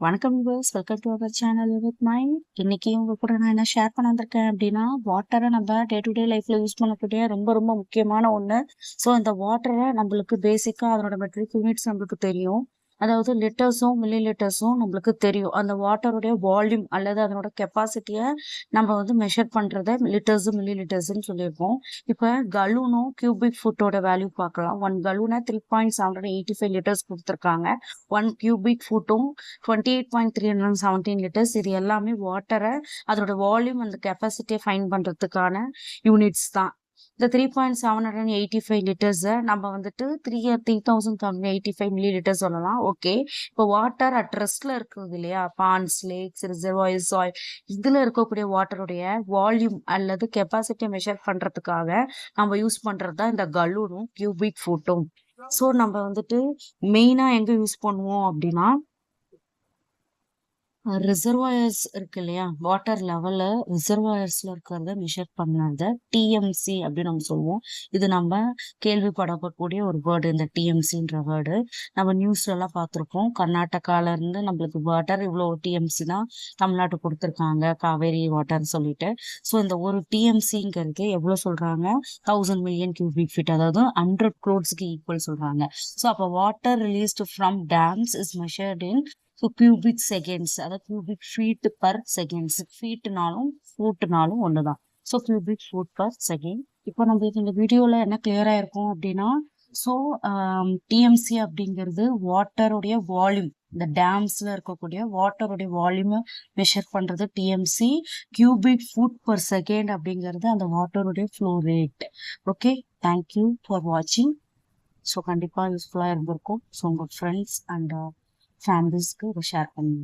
வணக்கம் viewers, welcome to our channel with my. இன்னைக்கு உங்க கூட நான் என்ன ஷேர் பண்ண வந்திருக்கேன் அப்படின்னா, வாட்டரை நம்ம டே டு டே லைஃப்ல யூஸ் பண்ணக்கூடிய ரொம்ப ரொம்ப முக்கியமான ஒன்று. ஸோ இந்த வாட்டரை நம்மளுக்கு பேசிக்காக அதனோட மெட்ரிக் யூனிட்ஸ் நம்மளுக்கு தெரியும். அதாவது லிட்டர்ஸும் மில்லி லிட்டர்ஸும் நம்மளுக்கு தெரியும். அந்த வாட்டருடைய வால்யூம் அல்லது அதனோட கெப்பாசிட்டியை நம்ம மெஷர் பண்ணுறத லிட்டர்ஸும் மில்லி லிட்டர்ஸ்ன்னு சொல்லியிருக்கோம். இப்போ கலூனும் கியூபிக் ஃபுட்டோட வேல்யூ பார்க்கலாம். 1 கலூனை 3.785 லிட்டர்ஸ் கொடுத்துருக்காங்க. 1 கியூபிக் ஃபுட்டும் 28.317 லிட்டர்ஸ். இது எல்லாமே வாட்டரை அதோட வால்யூம் அந்த கெப்பாசிட்டியை ஃபைன் பண்ணுறதுக்கான யூனிட்ஸ் தான். இந்த 3.785 லிட்டர்ஸை நம்ம 3,785 மில்லி லிட்டர் சொல்லலாம். ஓகே, இப்போ வாட்டர் அட் ரெஸ்ட்ல இருக்குது இல்லையா, பாண்ட்ஸ், லேக்ஸ், ரிசர்வாயர்ஸ், சாயில், இதில் இருக்கக்கூடிய வாட்டருடைய வால்யூம் அல்லது கெப்பாசிட்டியை மெஷர் பண்ணுறதுக்காக நம்ம யூஸ் பண்ணுறது தான் இந்த கலூனும் கியூபிக் ஃபுட்டும். ஸோ நம்ம மெயினாக எங்கே யூஸ் பண்ணுவோம் அப்படின்னா, ரிசர்வாயர்ஸ் இருக்கு இல்லையா, வாட்டர் லெவலில் ரிசர்வாயர்ஸில் இருக்கிறத மெஷர் பண்ணத டிஎம்சி அப்படின்னு நம்ம சொல்லுவோம். இது நம்ம கேள்விப்படக்கூடிய ஒரு வேர்டு. இந்த டிஎம்சின்ற வேர்டு நம்ம நியூஸ்லலாம் பார்த்துருப்போம். கர்நாடகாவிலேருந்து நம்மளுக்கு வாட்டர் இவ்வளோ டிஎம்சி தான் தமிழ்நாட்டுக்கு கொடுத்துருக்காங்க, காவேரி வாட்டர்னு சொல்லிட்டு. ஸோ இந்த ஒரு டிஎம்சிங்கிறது எவ்வளோ சொல்கிறாங்க, 1000 மில்லியன் கியூபிக் ஃபீட், அதாவது 100 crores ஈக்குவல் சொல்கிறாங்க. ஸோ அப்போ water released from dams is measured in cubic seconds, அதாவது கியூபிக் ஃபீட் பர் செகண்ட்ஸ். ஃபீட்னாலும் ஃபுட்னாலும் ஒன்று தான். So cubic foot per second. இப்போ நம்மளுக்கு இந்த வீடியோவில் என்ன கிளியராக இருக்கும் அப்படின்னா, ஸோ டிஎம்சி அப்படிங்கிறது வாட்டருடைய வால்யூம், இந்த டேம்ஸில் இருக்கக்கூடிய வாட்டருடைய வால்யூமை மெஷர் பண்ணுறது TMC. Cubic foot per second அப்படிங்கிறது அந்த வாட்டருடைய flow rate. Okay, thank you for வாட்சிங். ஸோ கண்டிப்பாக யூஸ்ஃபுல்லாக இருந்திருக்கும். ஸோ உங்கள் ஃப்ரெண்ட்ஸ் அண்ட் ஃபேமிலிஸ்க்கு இதை ஷேர் பண்ணுங்க.